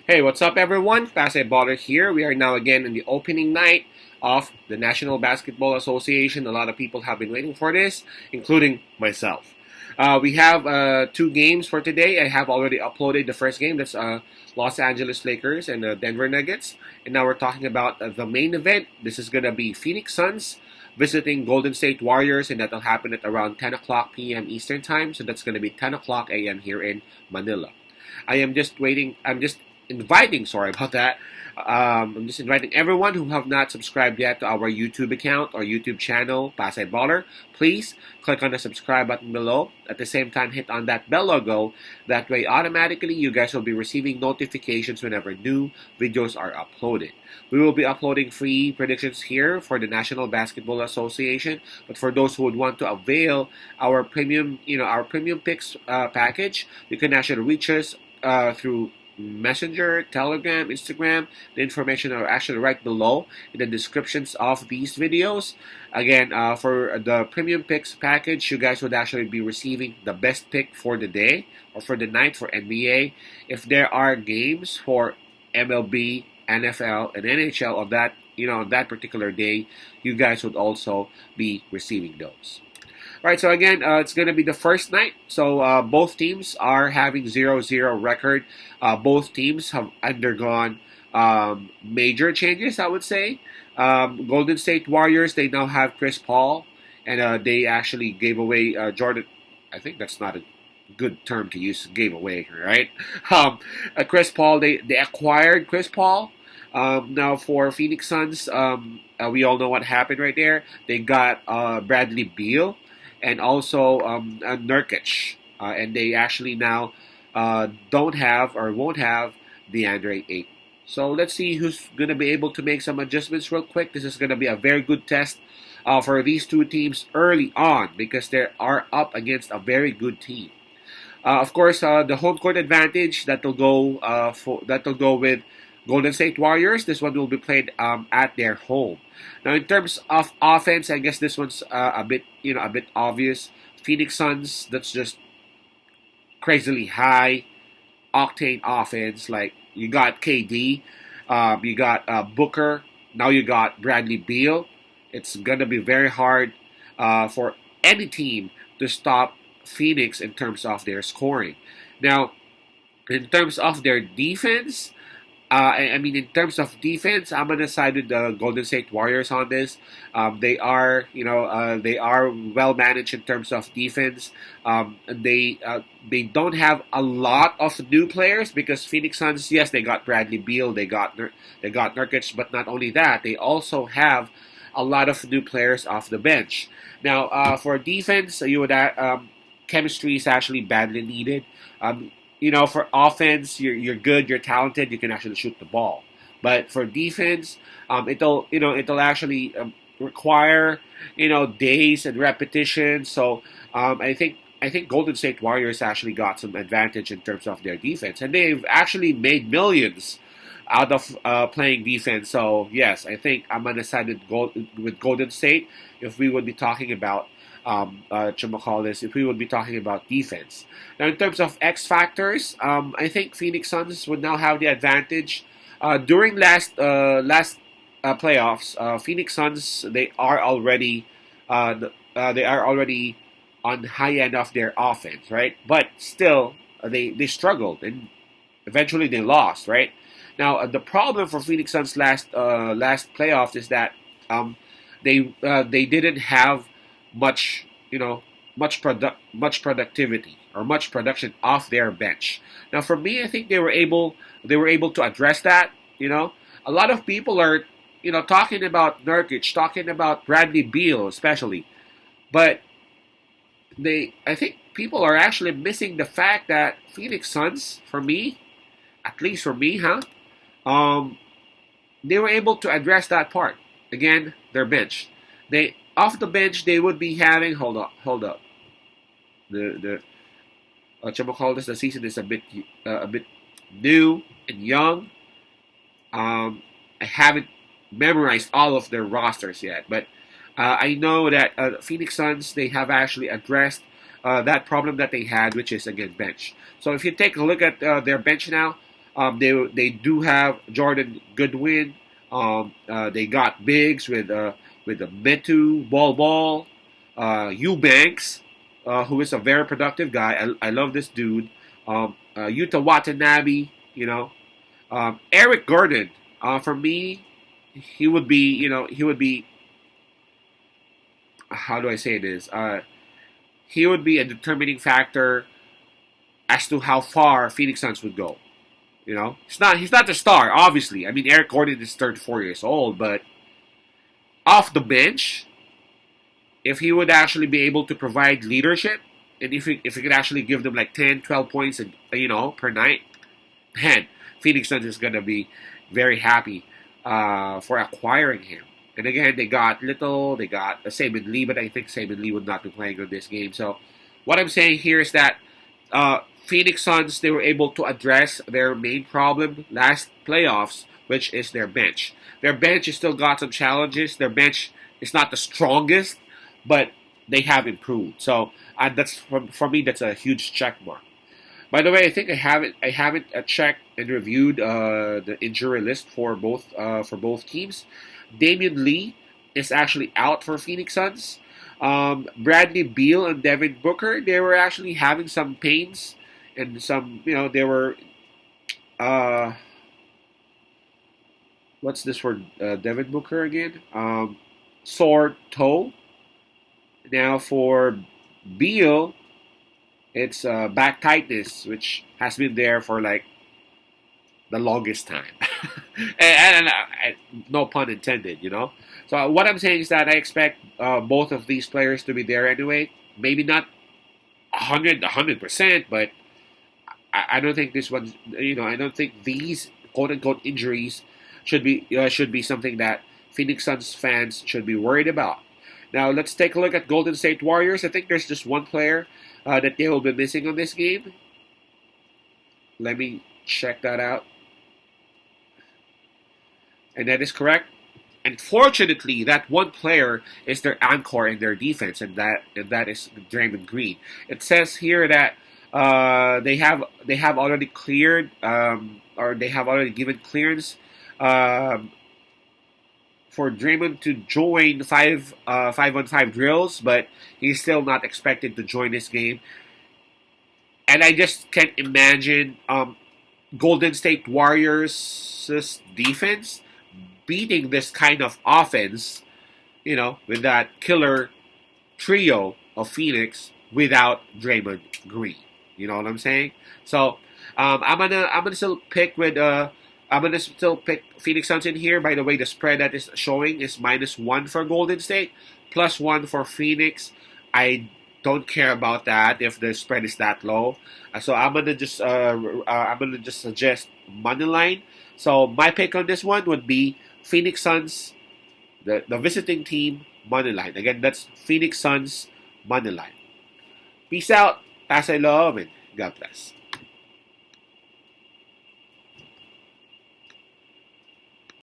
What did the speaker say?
Hey, what's up, everyone? Pasay Baller here. We are now again in the opening night of the National Basketball Association. A lot of people have been waiting for this, including myself. We have two games for today. I have already uploaded the first game. That's Los Angeles Lakers and Denver Nuggets. And now we're talking about the main event. This is going to be Phoenix Suns visiting Golden State Warriors, and that'll happen at around 10 o'clock p.m. Eastern Time. So that's going to be 10 o'clock a.m. here in Manila. I am just waiting. I'm just inviting, sorry about that. I'm just inviting everyone who have not subscribed yet to our YouTube account or YouTube channel, Pasay Baller. Please click on the subscribe button below. At the same time, hit on that bell logo. That way, automatically, you guys will be receiving notifications whenever new videos are uploaded. We will be uploading free predictions here for the National Basketball Association. But for those who would want to avail our premium, our premium picks package, you can actually reach us through Messenger, Telegram, Instagram. The information are actually right below in the descriptions of these videos. Again, for the Premium Picks package, you guys would actually be receiving the best pick for the day or for the night for NBA. If there are games for MLB, NFL, and NHL on that, on that particular day, you guys would also be receiving those. All right, so again, it's going to be the first night. So both teams are having 0-0 record. Both teams have undergone major changes, I would say. Golden State Warriors, they now have Chris Paul, and they actually gave away Jordan. I think that's not a good term to use, gave away, right? Chris Paul, they acquired Chris Paul. Now for Phoenix Suns, we all know what happened right there. They got Bradley Beal and also Nurkic. And they actually now don't have or won't have DeAndre Ayton. So let's see who's going to be able to make some adjustments real quick. This is going to be a very good test for these two teams early on because they are up against a very good team. Of course, the home court advantage that'll go with Golden State Warriors. This one will be played at their home. Now, in terms of offense, I guess this one's a bit obvious. Phoenix Suns, that's just crazily high octane offense. Like you got KD, you got Booker, now you got Bradley Beal. It's gonna be very hard for any team to stop Phoenix in terms of their scoring. Now, in terms of their defense, in terms of defense, I'm gonna side with the Golden State Warriors on this. They are well managed in terms of defense. They don't have a lot of new players because Phoenix Suns, yes, they got Bradley Beal, they got Nurkic, but not only that, they also have a lot of new players off the bench. Now, for defense, chemistry is actually badly needed. For offense, you're good, you're talented, you can actually shoot the ball. But for defense, it'll actually require days and repetition. So I think Golden State Warriors actually got some advantage in terms of their defense, and they've actually made millions out of playing defense. So yes, I think I'm gonna side with Golden State if we would be talking about if we would be talking about defense. Now, in terms of X factors, I think Phoenix Suns would now have the advantage. During last playoffs, Phoenix Suns they are already on high end of their offense, right? But still, they struggled and eventually they lost, right? Now, the problem for Phoenix Suns last playoffs is that they didn't have much productivity or much production off their bench. Now, for me, I think they were able to address that. A lot of people are talking about Nurkic, talking about Bradley Beal, especially, but I think people are actually missing the fact that Phoenix Suns, for me, at least for me, they were able to address that part. Again, their bench. They off the bench they would be having hold up. The the season is a bit new and young. I haven't memorized all of their rosters yet, but I know that Phoenix Suns they have actually addressed that problem that they had, which is again bench. So if you take a look at their bench now, They do have Jordan Goodwin. They got bigs with the Metu Ball, Eubanks, who is a very productive guy. I love this dude. Yuta Watanabe, Eric Gordon. For me, he would be, he would be. How do I say this? He would be a determining factor as to how far Phoenix Suns would go. He's not the star, obviously. I mean, Eric Gordon is 34 years old, but off the bench, if he would actually be able to provide leadership, and if he could actually give them like 10, 12 points, per night, man, Phoenix Suns is gonna be very happy for acquiring him. And again, they got Saban Lee, but I think Saban Lee would not be playing on this game. So, what I'm saying here is that Phoenix Suns, they were able to address their main problem last playoffs, which is their bench. Their bench has still got some challenges. Their bench is not the strongest, but they have improved. So that's for me, that's a huge check mark. By the way, I think I haven't checked and reviewed the injury list for both teams. Damian Lee is actually out for Phoenix Suns. Bradley Beal and Devin Booker, they were actually having some pains and some, they were, what's this for Devin Booker again? Sore toe. Now for Beal, it's back tightness, which has been there for like the longest time. and no pun intended, So what I'm saying is that I expect both of these players to be there anyway. Maybe not 100%, but I don't think this one, I don't think these quote unquote injuries should be something that Phoenix Suns fans should be worried about. Now let's take a look at Golden State Warriors. I think there's just one player that they will be missing on this game. Let me check that out. And that is correct. And fortunately, that one player is their anchor in their defense, and that is Draymond Green. It says here that they have already cleared or they have already given clearance for Draymond to join 5-on-5 drills, but he's still not expected to join this game. And I just can't imagine Golden State Warriors' defense beating this kind of offense, with that killer trio of Phoenix without Draymond Green. You know what I'm saying? So I'm gonna still pick Phoenix Suns in here. By the way, the spread that is showing is -1 for Golden State, +1 for Phoenix. I don't care about that if the spread is that low. So I'm gonna just suggest money line. So my pick on this one would be Phoenix Suns, the visiting team money line. Again, that's Phoenix Suns money line. Peace out, pass I love, and God bless.